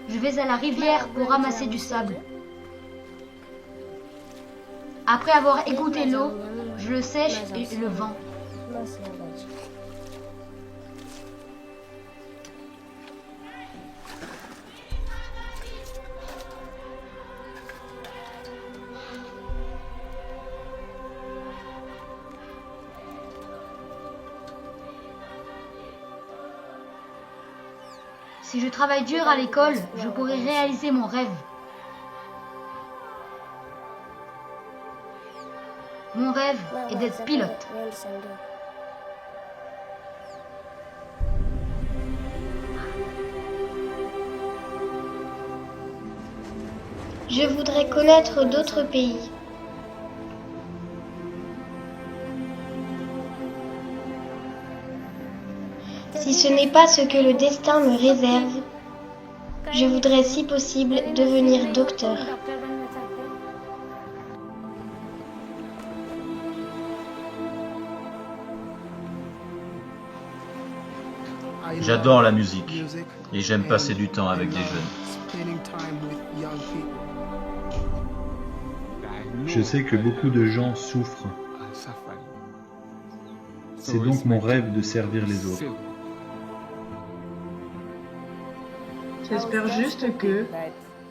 Je vais à la rivière pour ramasser du sable. Après avoir égoutté l'eau, je le sèche et le vends. Si je travaille dur à l'école, je pourrai réaliser mon rêve. Mon rêve est d'être pilote. Je voudrais connaître d'autres pays. Si ce n'est pas ce que le destin me réserve, je voudrais si possible devenir docteur. J'adore la musique et j'aime passer du temps avec des jeunes. Je sais que beaucoup de gens souffrent. C'est donc mon rêve de servir les autres. J'espère juste que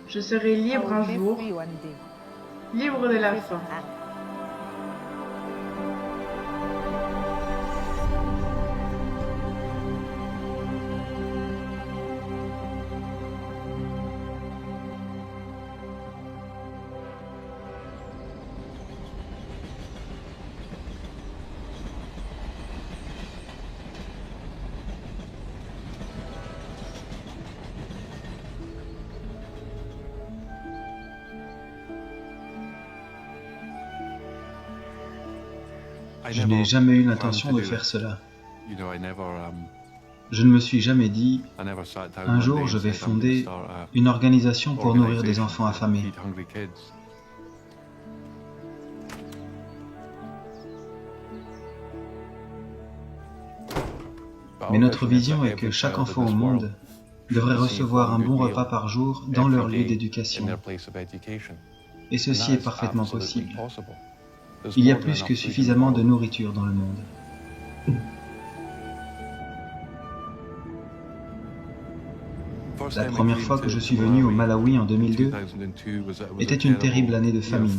je serai libre un jour, libre de la faim. Je n'ai jamais eu l'intention de faire cela. Je ne me suis jamais dit, un jour je vais fonder une organisation pour nourrir des enfants affamés. Mais notre vision est que chaque enfant au monde devrait recevoir un bon repas par jour dans leur lieu d'éducation. Et ceci est parfaitement possible. Il y a plus que suffisamment de nourriture dans le monde. La première fois que je suis venu au Malawi en 2002 était une terrible année de famine.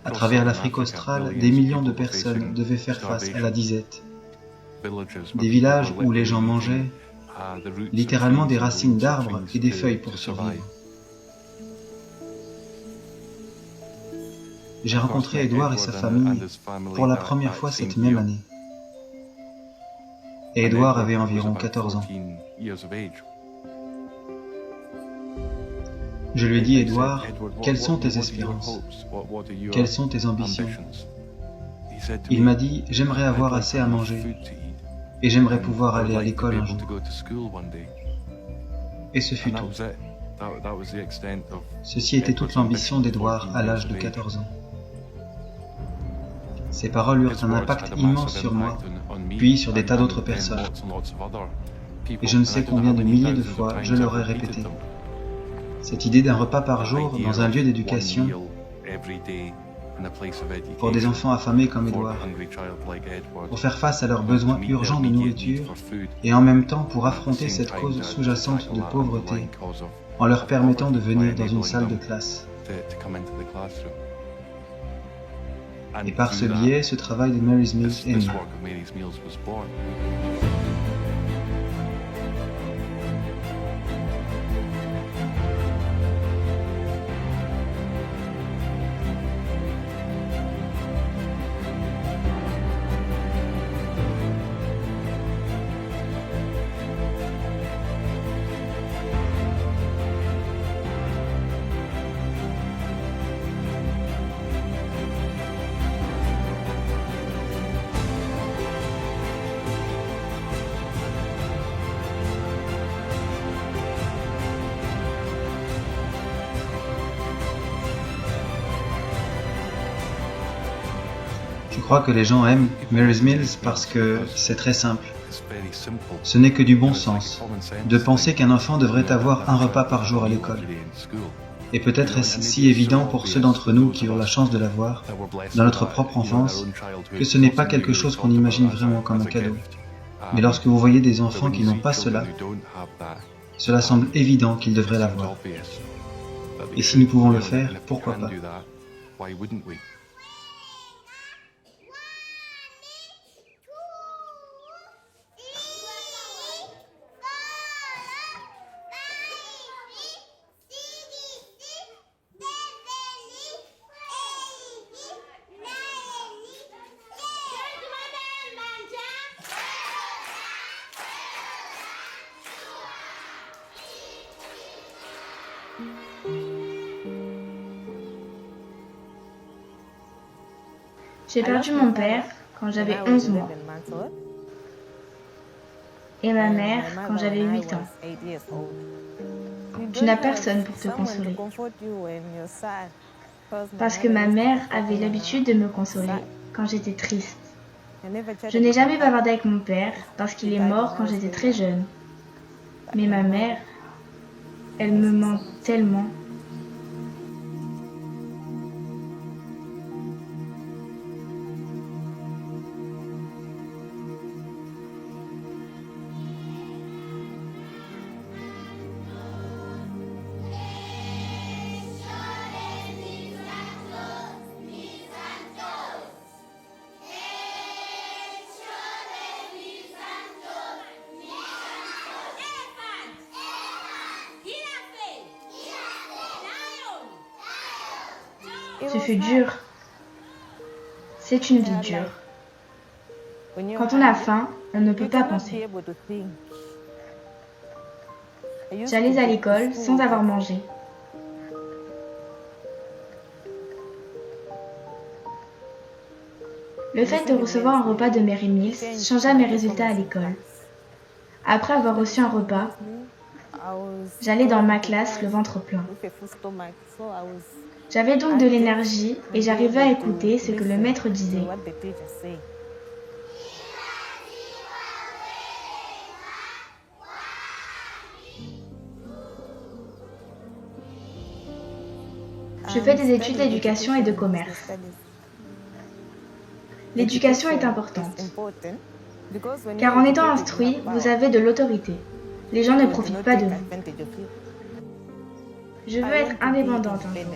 À travers l'Afrique australe, des millions de personnes devaient faire face à la disette. Des villages où les gens mangeaient littéralement des racines d'arbres et des feuilles pour survivre. J'ai rencontré Edward et sa famille pour la première fois cette même année. Et Edward avait environ 14 ans. Je lui ai dit, Edward, quelles sont tes espérances? Quelles sont tes ambitions? Il m'a dit, j'aimerais avoir assez à manger et j'aimerais pouvoir aller à l'école un jour. Et ce fut tout. Ceci était toute l'ambition d'Edward à l'âge de 14 ans. Ces paroles eurent un impact immense sur moi, puis sur des tas d'autres personnes. Et je ne sais combien de milliers de fois je leur ai répété. Cette idée d'un repas par jour dans un lieu d'éducation pour des enfants affamés comme Edward, pour faire face à leurs besoins urgents de nourriture et en même temps pour affronter cette cause sous-jacente de pauvreté en leur permettant de venir dans une salle de classe. Et par ce biais, ce travail de Mary's Meals est né. Je crois que les gens aiment Mary's Meals parce que c'est très simple. Ce n'est que du bon sens, de penser qu'un enfant devrait avoir un repas par jour à l'école. Et peut-être est-ce si évident pour ceux d'entre nous qui ont la chance de l'avoir, dans notre propre enfance, que ce n'est pas quelque chose qu'on imagine vraiment comme un cadeau. Mais lorsque vous voyez des enfants qui n'ont pas cela, cela semble évident qu'ils devraient l'avoir. Et si nous pouvons le faire, pourquoi pas? J'ai perdu mon père quand j'avais 11 mois et ma mère quand j'avais 8 ans. Tu n'as personne pour te consoler. Parce que ma mère avait l'habitude de me consoler quand j'étais triste. Je n'ai jamais bavardé avec mon père parce qu'il est mort quand j'étais très jeune. Mais ma mère, elle me manque tellement. Ce fut dur. C'est une vie dure. Quand on a faim, on ne peut pas penser. J'allais à l'école sans avoir mangé. Le fait de recevoir un repas de Mary Mills changea mes résultats à l'école. Après avoir reçu un repas, j'allais dans ma classe le ventre plein. J'avais donc de l'énergie et j'arrivais à écouter ce que le maître disait. Je fais des études d'éducation et de commerce. L'éducation est importante, car en étant instruit, vous avez de l'autorité. Les gens ne profitent pas de vous. Je veux être indépendante un jour,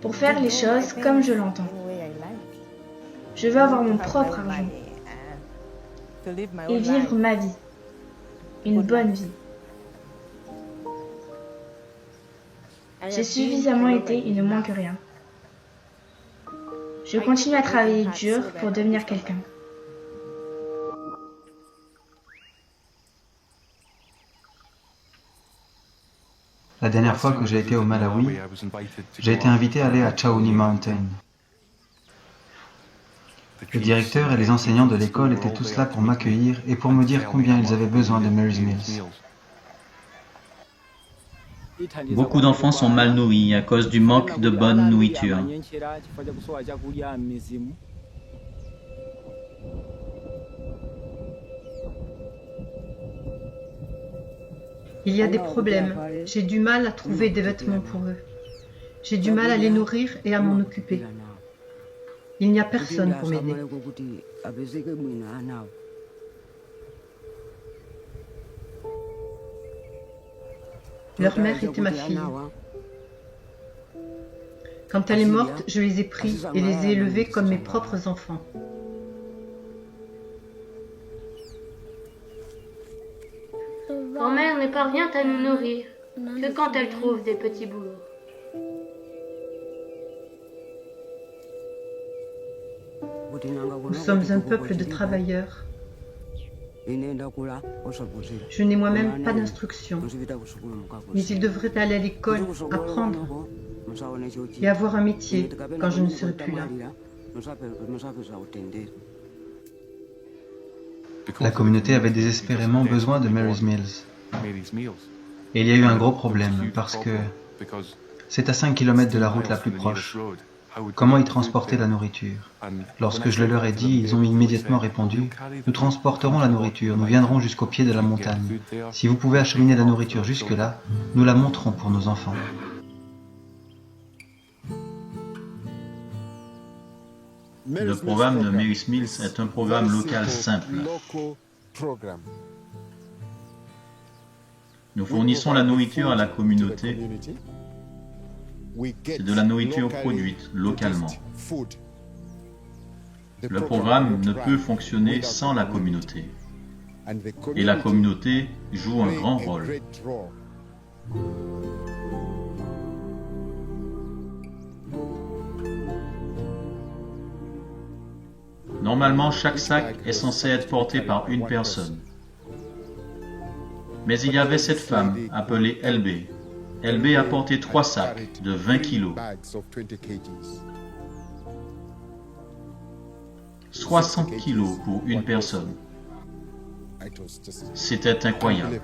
pour faire les choses comme je l'entends. Je veux avoir mon propre argent et vivre ma vie, une bonne vie. J'ai suffisamment été, il ne manque rien. Je continue à travailler dur pour devenir quelqu'un. La dernière fois que j'ai été au Malawi, j'ai été invité à aller à Chauni Mountain. Le directeur et les enseignants de l'école étaient tous là pour m'accueillir et pour me dire combien ils avaient besoin de Mary's Mills. Beaucoup d'enfants sont mal nourris à cause du manque de bonne nourriture. Il y a des problèmes. J'ai du mal à trouver des vêtements pour eux. J'ai du mal à les nourrir et à m'en occuper. Il n'y a personne pour m'aider. Leur mère était ma fille. Quand elle est morte, je les ai pris et les ai élevés comme mes propres enfants. Grand-mère ne parvient à nous nourrir que quand elle trouve des petits boulots. Nous sommes un peuple de travailleurs. Je n'ai moi-même pas d'instruction, mais ils devraient aller à l'école, apprendre et avoir un métier quand je ne serai plus là. La communauté avait désespérément besoin de Mary's Mills. Et il y a eu un gros problème parce que c'est à 5 km de la route la plus proche. comment ils transportaient la nourriture. Lorsque je le leur ai dit, ils ont immédiatement répondu « Nous transporterons la nourriture, nous viendrons jusqu'au pied de la montagne. Si vous pouvez acheminer la nourriture jusque-là, nous la monterons pour nos enfants. » Le programme de Mary Smith est un programme local simple. Nous fournissons la nourriture à la communauté. C'est de la nourriture produite localement. Le programme ne peut fonctionner sans la communauté. Et la communauté joue un grand rôle. Normalement, chaque sac est censé être porté par une personne. Mais il y avait cette femme appelée LB. LB a porté 3 sacs de 20 kilos. 60 kilos pour une personne. C'était incroyable.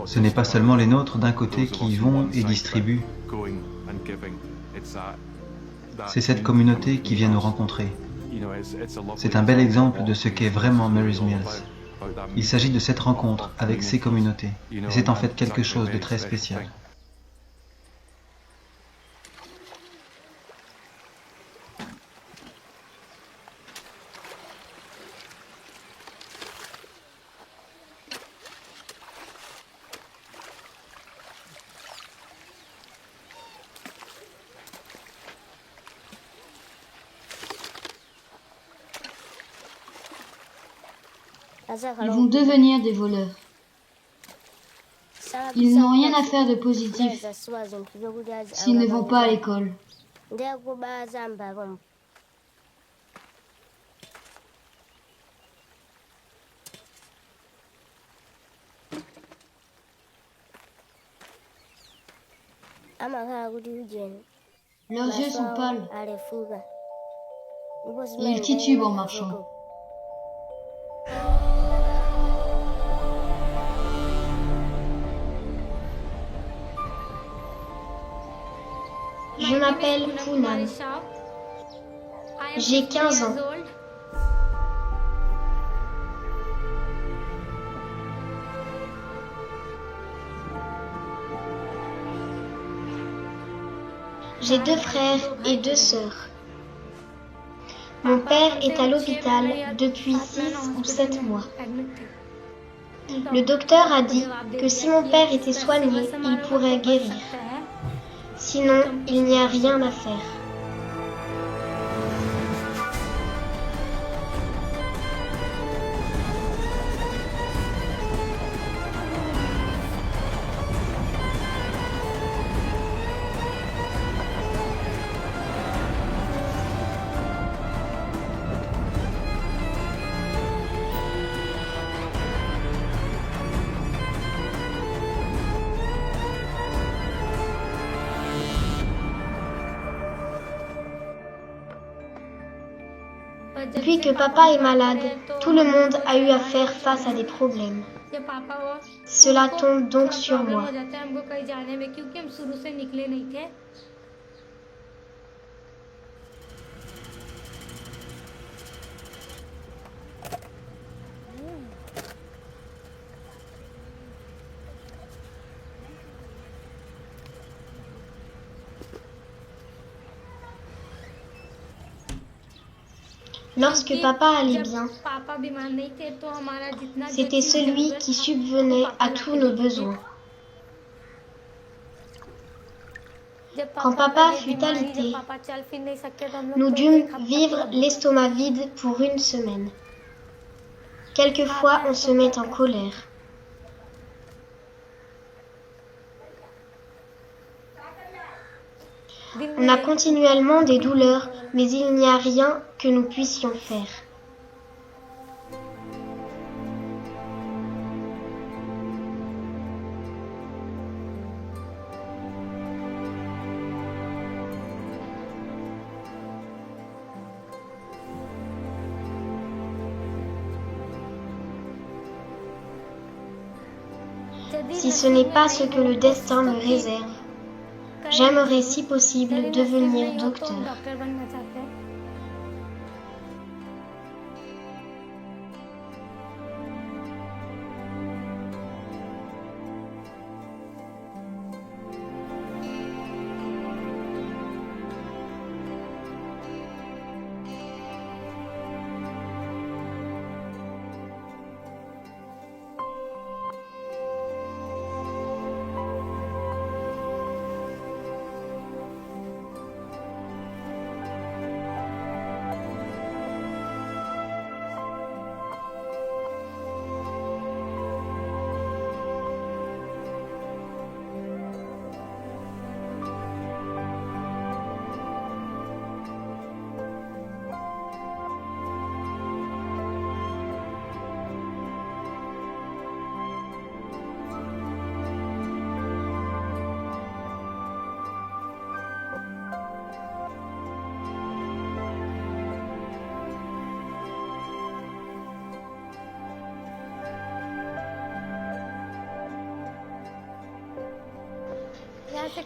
Ce n'est pas seulement les nôtres d'un côté qui y vont et distribuent. C'est cette communauté qui vient nous rencontrer. C'est un bel exemple de ce qu'est vraiment Mary's Mills. Il s'agit de cette rencontre avec ces communautés. Et c'est en fait quelque chose de très spécial. Ils vont devenir des voleurs. Ils n'ont rien à faire de positif s'ils ne vont pas à l'école. Leurs yeux sont pâles et ils titubent en marchant. Je m'appelle Poonam. J'ai 15 ans. J'ai 2 frères et 2 sœurs. Mon père est à l'hôpital depuis 6 ou 7 mois. Le docteur a dit que si mon père était soigné, il pourrait guérir. Sinon, il n'y a rien à faire. Depuis que papa est malade, tout le monde a eu à faire face à des problèmes. Cela tombe donc sur moi. Lorsque papa allait bien, c'était celui qui subvenait à tous nos besoins. Quand papa fut alité, nous dûmes vivre l'estomac vide pour 1 semaine. Quelquefois, on se met en colère. On a continuellement des douleurs, mais il n'y a rien que nous puissions faire. Si ce n'est pas ce que le destin me réserve, J'aimerais si possible devenir docteur.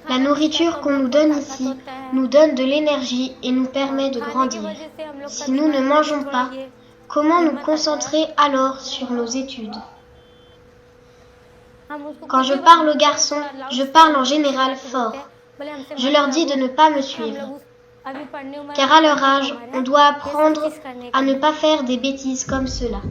La nourriture qu'on nous donne ici nous donne de l'énergie et nous permet de grandir. Si nous ne mangeons pas, comment nous concentrer alors sur nos études? Quand je parle aux garçons, je parle en général fort. Je leur dis de ne pas me suivre. Car à leur âge, on doit apprendre à ne pas faire des bêtises comme cela.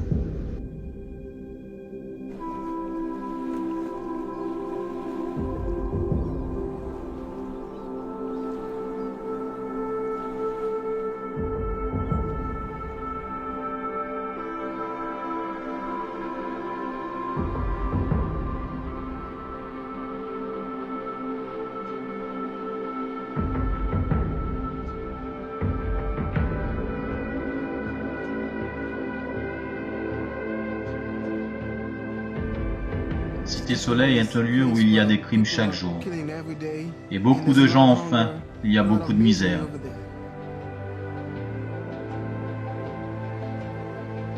Cité Soleil est un lieu où il y a des crimes chaque jour. Et beaucoup de gens ont faim, il y a beaucoup de misère.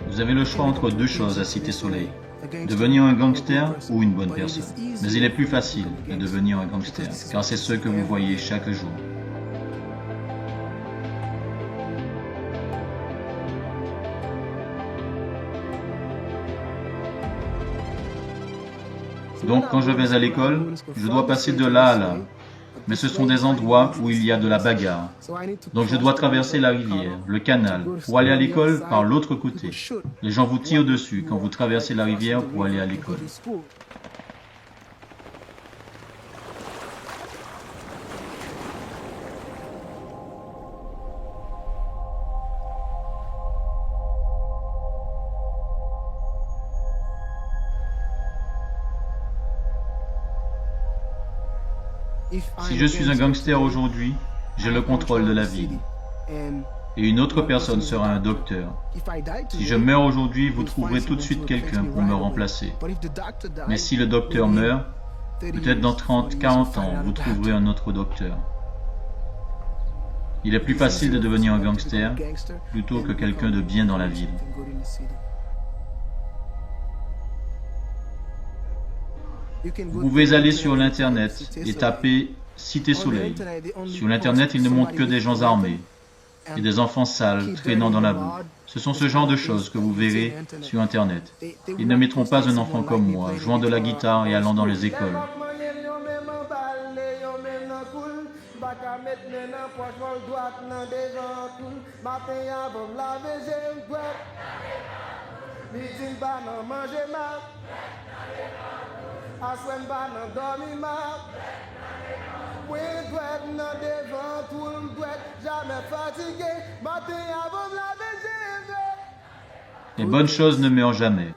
Vous avez le choix entre deux choses à Cité Soleil. Devenir un gangster ou une bonne personne. Mais il est plus facile de devenir un gangster, car c'est ce que vous voyez chaque jour. Donc quand je vais à l'école, je dois passer de là à là. Mais ce sont des endroits où il y a de la bagarre. Donc je dois traverser la rivière, le canal, pour aller à l'école par l'autre côté. Les gens vous tirent dessus quand vous traversez la rivière pour aller à l'école. Si je suis un gangster aujourd'hui, j'ai le contrôle de la ville. Et une autre personne sera un docteur. Si je meurs aujourd'hui, vous trouverez tout de suite quelqu'un pour me remplacer. Mais si le docteur meurt, peut-être dans 30, 40 ans, vous trouverez un autre docteur. Il est plus facile de devenir un gangster plutôt que quelqu'un de bien dans la ville. Vous pouvez aller sur l'internet et taper Cité Soleil. Sur l'internet, il ne montre que des gens armés et des enfants sales traînant dans la boue. Ce sont ce genre de choses que vous verrez sur internet. Ils ne mettront pas un enfant comme moi, jouant de la guitare et allant dans les écoles. Les bonnes choses ne meurent jamais.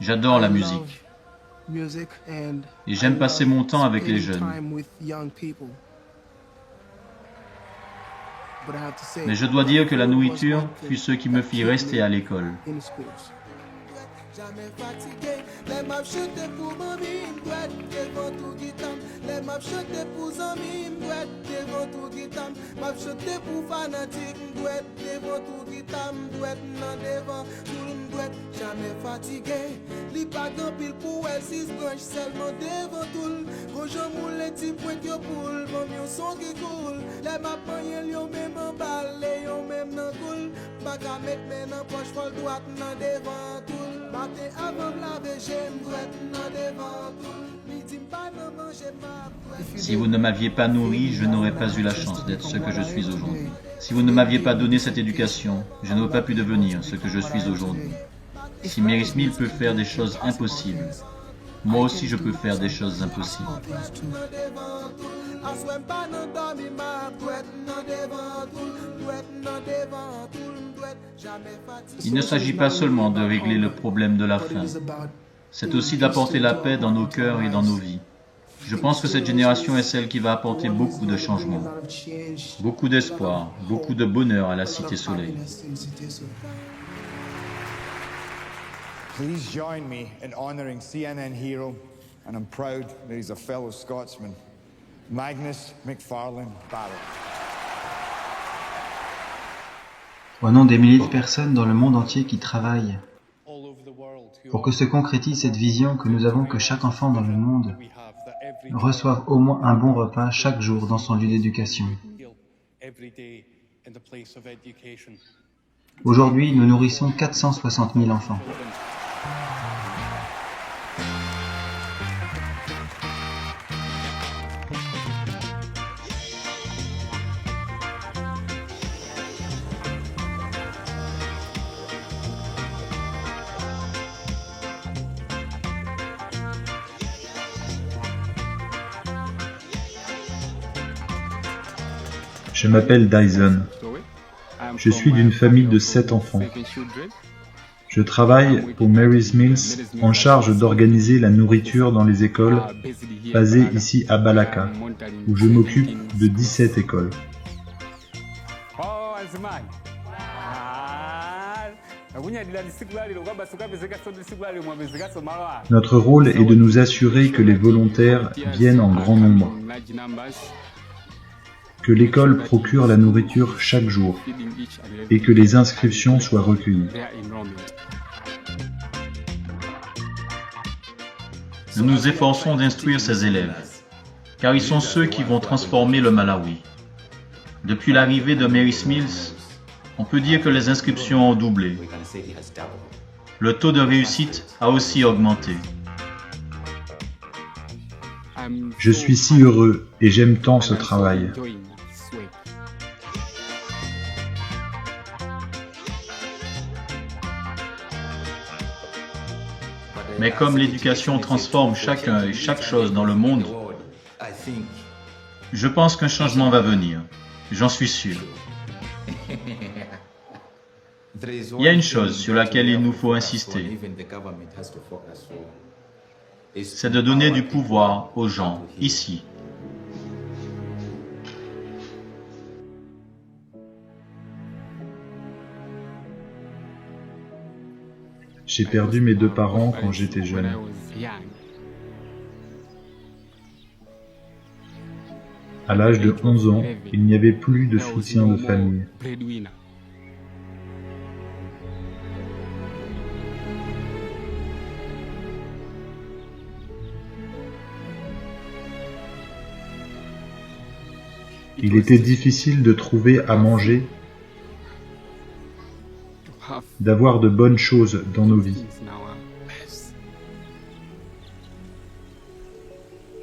J'adore la musique. Et j'aime passer mon temps avec les jeunes. Mais je dois dire que la nourriture fut ce qui me fit rester à l'école. Jamais fatigué, les m'a chuté pour mamie, devant tout guitam, les m'a chuté pour amis, devant tout guitam, m'a chuté pour fanatique, devant tout guitam, nan devant tout le jamais fatigué. Li pas grand pile pour elle, 6 branches seulement devant tout. Quand j'en moule les petits points qui poule, bon yon son qui coule. Les mappans yon même en balle, yon même nan coule. Pas qu'à mettre men en poche, folle droite nan devant tout. Matin avant laver, j'aime droite nan devant tout. Midi pas nan manger ma droite. Si vous ne m'aviez pas nourri, je n'aurais pas eu la chance d'être ce que je suis aujourd'hui. Si vous ne m'aviez pas donné cette éducation, je n'aurais pas pu devenir ce que je suis aujourd'hui. Si Mary Smith peut faire des choses impossibles, moi aussi je peux faire des choses impossibles. Il ne s'agit pas seulement de régler le problème de la faim, c'est aussi d'apporter la paix dans nos cœurs et dans nos vies. Je pense que cette génération est celle qui va apporter beaucoup de changements, beaucoup d'espoir, beaucoup de bonheur à la Cité Soleil. Please join me in honoring CNN hero, and I'm proud that he's a fellow Scotsman, Magnus McFarlane Barrett. Au nom des milliers de personnes dans le monde entier qui travaillent pour que se concrétise cette vision que nous avons que chaque enfant dans le monde reçoive au moins un bon repas chaque jour dans son lieu d'éducation. Aujourd'hui, nous nourrissons 460 000 enfants. Je m'appelle Dyson. Je suis d'une famille de 7 enfants. Je travaille pour Mary's Mills en charge d'organiser la nourriture dans les écoles basées ici à Balaka, où je m'occupe de 17 écoles. Notre rôle est de nous assurer que les volontaires viennent en grand nombre, que l'école procure la nourriture chaque jour et que les inscriptions soient recueillies. Nous nous efforçons d'instruire ces élèves, car ils sont ceux qui vont transformer le Malawi. Depuis l'arrivée de Mary's Mills, on peut dire que les inscriptions ont doublé. Le taux de réussite a aussi augmenté. Je suis si heureux et j'aime tant ce travail. Mais comme l'éducation transforme chacun et chaque chose dans le monde, je pense qu'un changement va venir. J'en suis sûr. Il y a une chose sur laquelle il nous faut insister. C'est de donner du pouvoir aux gens, ici. J'ai perdu mes 2 parents quand j'étais jeune. À l'âge de 11 ans, il n'y avait plus de soutien de famille. Il était difficile de trouver à manger, d'avoir de bonnes choses dans nos vies.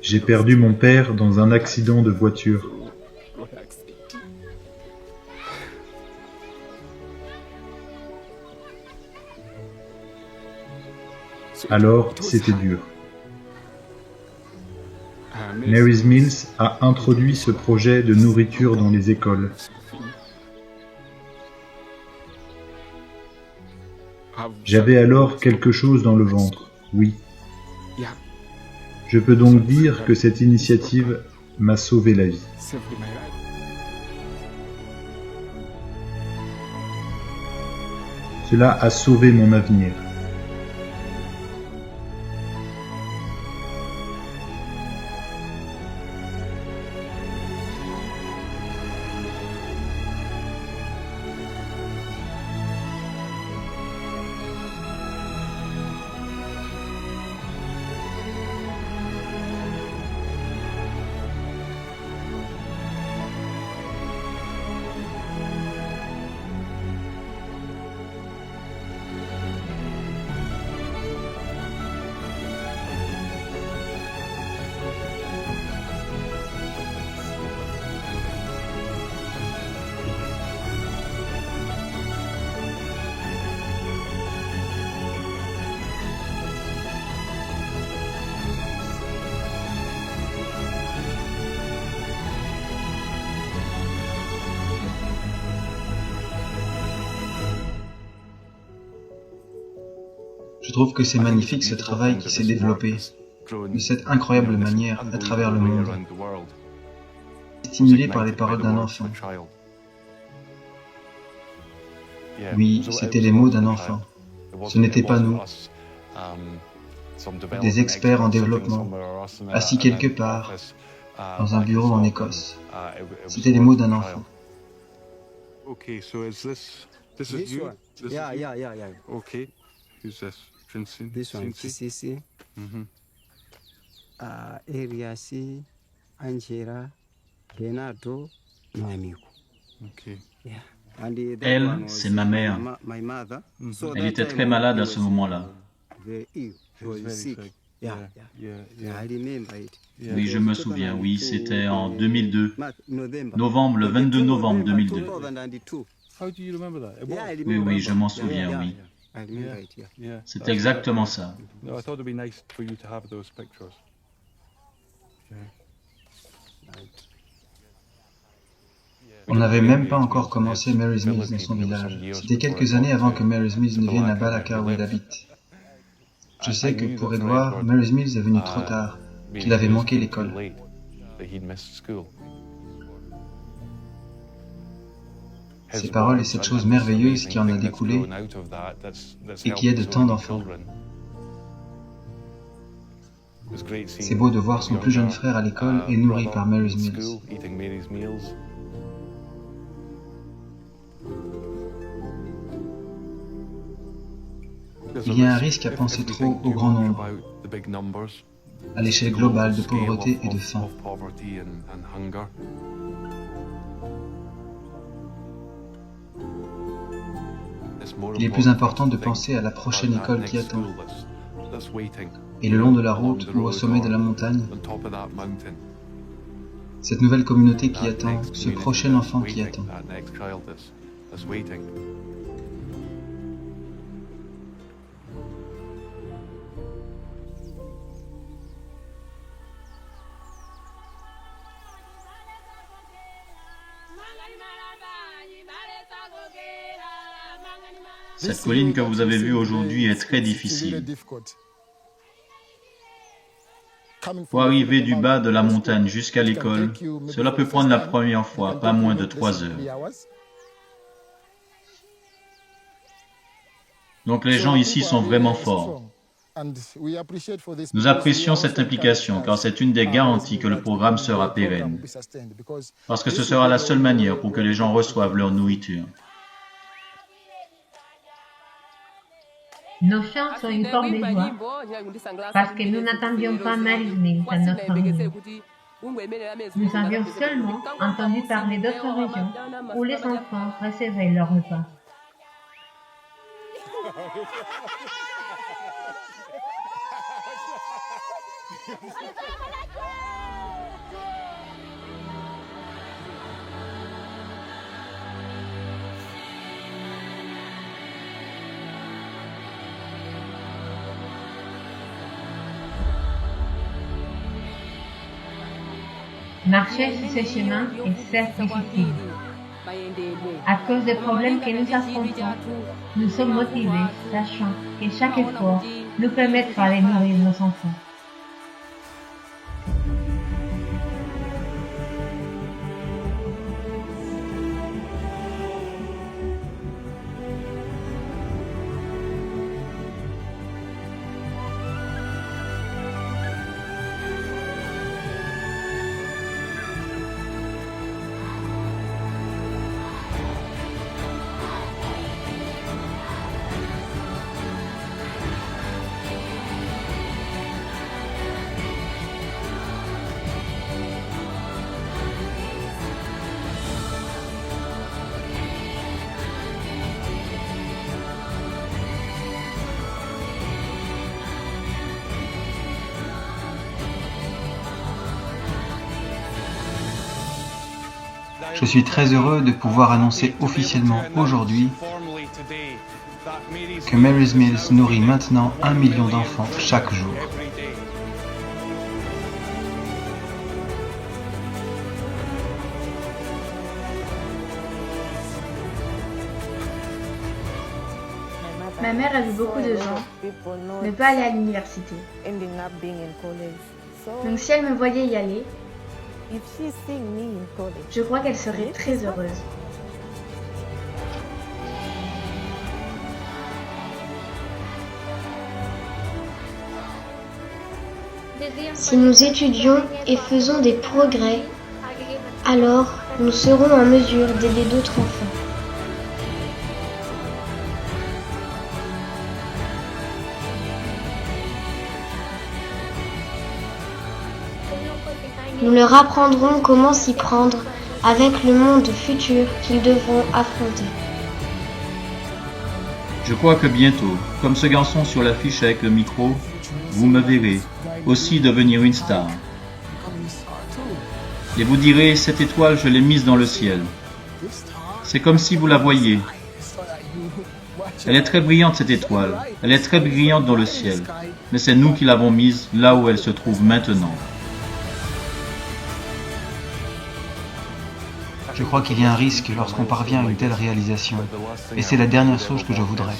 J'ai perdu mon père dans un accident de voiture. Alors, c'était dur. Mary's Mills a introduit ce projet de nourriture dans les écoles. J'avais alors quelque chose dans le ventre, oui. Je peux donc dire que cette initiative m'a sauvé la vie. Cela a sauvé mon avenir. Je trouve que c'est magnifique ce travail qui s'est développé de cette incroyable manière à travers le monde, stimulé par les paroles d'un enfant. Oui, c'était les mots d'un enfant. Ce n'était pas nous, des experts en développement, assis quelque part, dans un bureau en Écosse. C'était les mots d'un enfant. Okay, so is this is This you? one. This Yeah, is you? yeah, yeah, yeah. Okay. Who's this? Cincy? This one, Cincy? CC, Ariasi, Angela, Renato, Noamico. Okay. Yeah. And that Elle, one was, c'est ma mère. my mother. So Elle that était time très malade he à ce was moment-là. very ill. He was very sick. sick. Yeah, Yeah, yeah. yeah. I remember it. Oui, je me souviens, oui, c'était en 2002. November. Novembre, le 22 novembre 2002. 2002. How do you remember that? It Yeah, I was. Oui, remember. oui, je m'en Yeah, souviens, yeah, oui. I remember it, yeah. Yeah. C'est exactement ça. No, I thought it'd be nice for you to have those pictures. On n'avait même pas encore commencé Mary's Mills dans son village. C'était quelques années avant que Mary's Mills ne vienne à Balaka où il habite. Je sais que pour Edward, Mary's Mills est venu trop tard, qu'il avait manqué l'école. Ces paroles et cette chose merveilleuse qui en a découlé et qui aide tant d'enfants. C'est beau de voir son plus jeune frère à l'école et nourri par Mary's Mills. Il y a un risque à penser trop au grand nombre, à l'échelle globale de pauvreté et de faim. Il est plus important de penser à la prochaine école qui attend, et le long de la route ou au sommet de la montagne, cette nouvelle communauté qui attend, ce prochain enfant qui attend. Cette colline que vous avez vue aujourd'hui est très difficile. Pour arriver du bas de la montagne jusqu'à l'école, cela peut prendre la première fois pas moins de 3 heures. Donc les gens ici sont vraiment forts. Nous apprécions cette implication car c'est une des garanties que le programme sera pérenne. Parce que ce sera la seule manière pour que les gens reçoivent leur nourriture. Nos chants sont une corde de joie parce que nous n'attendions pas Mary's Mills à notre arrivée. Nous avions seulement entendu parler d'autres régions où les enfants recevaient leur repas. Marcher sur ce chemin est certes difficile. À cause des problèmes que nous affrontons, nous sommes motivés, sachant que chaque effort nous permettra de nourrir nos enfants. Je suis très heureux de pouvoir annoncer officiellement aujourd'hui que Mary's Mills nourrit maintenant 1 million d'enfants chaque jour. Ma mère a vu beaucoup de gens ne pas aller à l'université. Donc si elle me voyait y aller, je crois qu'elle serait très heureuse. Si nous étudions et faisons des progrès, alors nous serons en mesure d'aider d'autres enfants. Nous leur apprendrons comment s'y prendre avec le monde futur qu'ils devront affronter. Je crois que bientôt, comme ce garçon sur l'affiche avec le micro, vous me verrez aussi devenir une star. Et vous direz, cette étoile, je l'ai mise dans le ciel. C'est comme si vous la voyiez. Elle est très brillante, cette étoile. Elle est très brillante dans le ciel. Mais c'est nous qui l'avons mise là où elle se trouve maintenant. Je crois qu'il y a un risque lorsqu'on parvient à une telle réalisation. Et c'est la dernière chose que je voudrais.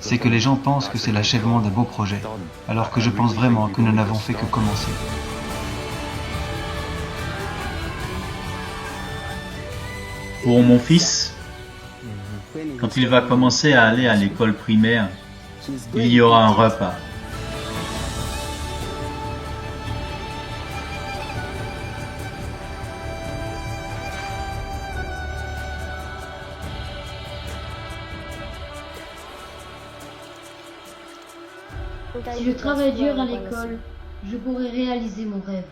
C'est que les gens pensent que c'est l'achèvement d'un beau projet, alors que je pense vraiment que nous n'avons fait que commencer. Pour mon fils, quand il va commencer à aller à l'école primaire, il y aura un repas. Si je travaille dur à l'école, je pourrai réaliser mon rêve.